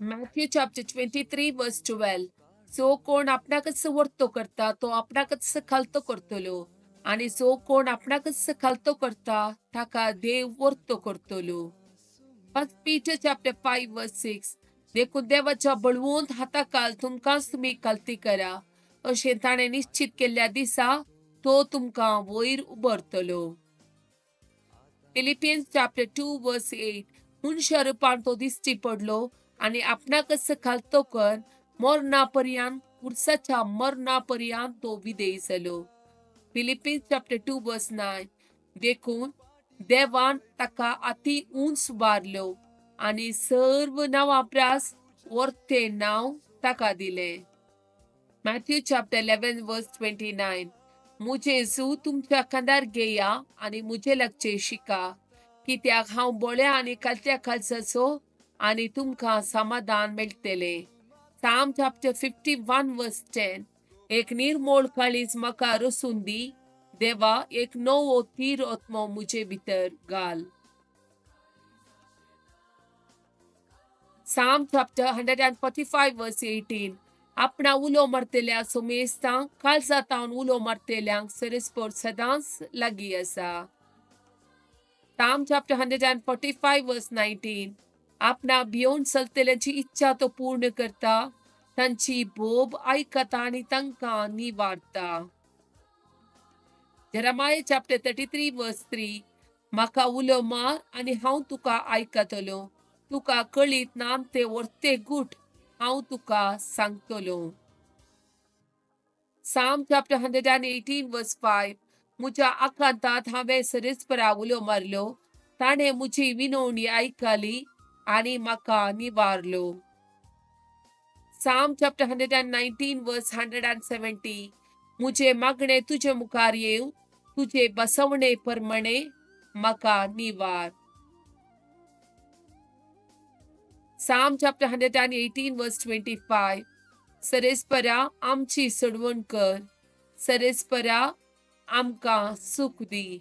Matthew chapter 23 verse 12. जो कोण आपणाकच वर्तो करता तो आपणाकच खालतो करतलो आणि जो कोण आपणाकच खालतो करता ताका देव वर्तो करतलो. First Peter chapter 5 verse 6. देखून देवाच्या बळवंत हाताखाल तुमकांच तुम्ही खालती करा, अशें ताणें निश्चित केल्ल्या दिसा तो तुमकां वयर उबरतलो. Philippians chapter 2 verse 8. मनशा रुपान तो दिश्टी पडलो आणि आपणाकच खालतो कर मरणापर्यंत उर्साच्या मरणापर्यंत तो विधेय जालो. Philippians chapter 2 verse 9. देखून देवान ताका अति उंच उबारलो आणि सर्व नावाप्रास वर्ते नाव ताका दिले. Matthew chapter 11 verse 29. मुझे येसू तुमच्या खांदार घेया आणि मुझे लागचे शिका, कित्याक हांव बोळ्या आनी कालत्या खालसाचो आणि तुमकां समाधान मेळटले. Psalm chapter 51 verse 10. एक निर्मोळ काळीज म्हाका रसून दी, देवा एक नवो तीर आत्मो मुझे भितर घाल. Psalm chapter 145 verse 18. आपणा उलो मारतेल्या सोमेस्तांक काळजातावन उलो मारतेल्यांक सरस्पोर सदांच लागीं आसा. Psalm chapter 145 verse 19. आपणा भियोन चलतेल्यांची इच्छा तो पूर्ण करता, तांची बोब आयकता आनी तांकां निवारता. Jeremiah chapter 33 verse 3. म्हाका उलो मार आनी हांव तुका आयकतलो, तुका कळीत नाम ते वर्ते गुट हांव तुका सांगतलो. Psalm chapter 118 verse 5. मुझ्या आकांतात हांवें सरस्परा उलो मारलो, ताणें मुजी विनवणी आयकली आनी म्हाका निवारलो. Psalm chapter 119 verse 170. मुझे मागणे तुजे मुखार येव, तुजे बसवणे प्रमाणे म्हाका निवार. Psalm chapter 118 verse 25. सरस्परा आमची सडवण कर, सरस्परा आमकां सुख दी.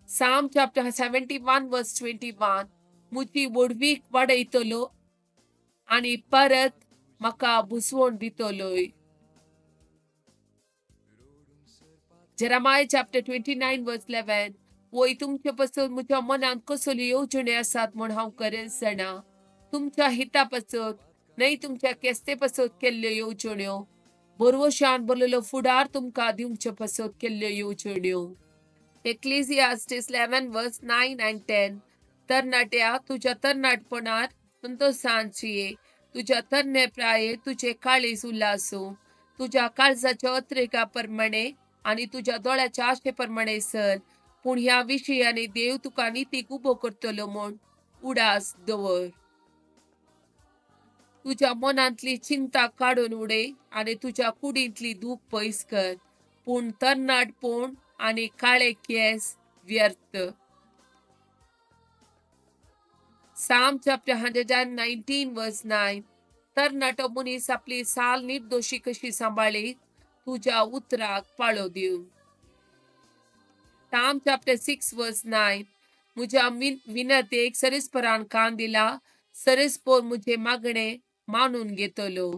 Psalm chapter 71 verse 21. मुजी वडवीक वाडयतलो आनी परत म्हाका बुसवण दितलोय. Jeremiah chapter 29 verse 11. वय तुमचे पासून म्हज्या मनांत कसल्यो येवजणी आसात म्हूण हांव खरेंच जाणा. तुमच्या हिता पासत न्हय तुमच्या केस्ते पासत केल्ल्यो येवजण्यो, बरवशान बरलेलो फुडार तुमकां दिवचे पासत केल्ल्यो येवजण्यो. Ecclesiastes 11 verse 9 and 10. तरणाट्या तुझ्या तरणाटपणात संतोषान जिये, तुझ्या तरणे प्राये तुझे काळीज उल्हासू, तुझ्या काळजाच्या अत्रेका प्रमाणे आणि तुझ्या दोळ्याच्या आशे प्रमाणे सर, पूण ह्या विशयाने देव तुका नितीक उबो करतलो म्हूण उडास दवर. तुझ्या मनांतली चिंता काडून उडय आणि तुझ्या कुडींतली दूख पयस कर, पूण तरणाटपण आणि काळे केस व्यर्थ. Psalm chapter 119 verse 9. तरणाटो मनीस आपली साल निर्दोशी कशी सांबाळीत, तुझ्या उतराक पाळो दिवन. Psalm chapter 6 verse 9. मुझ्या विनतेक सरस्परान कान दिला, सरस्पोर मुझे मागणे मानून घेतलो.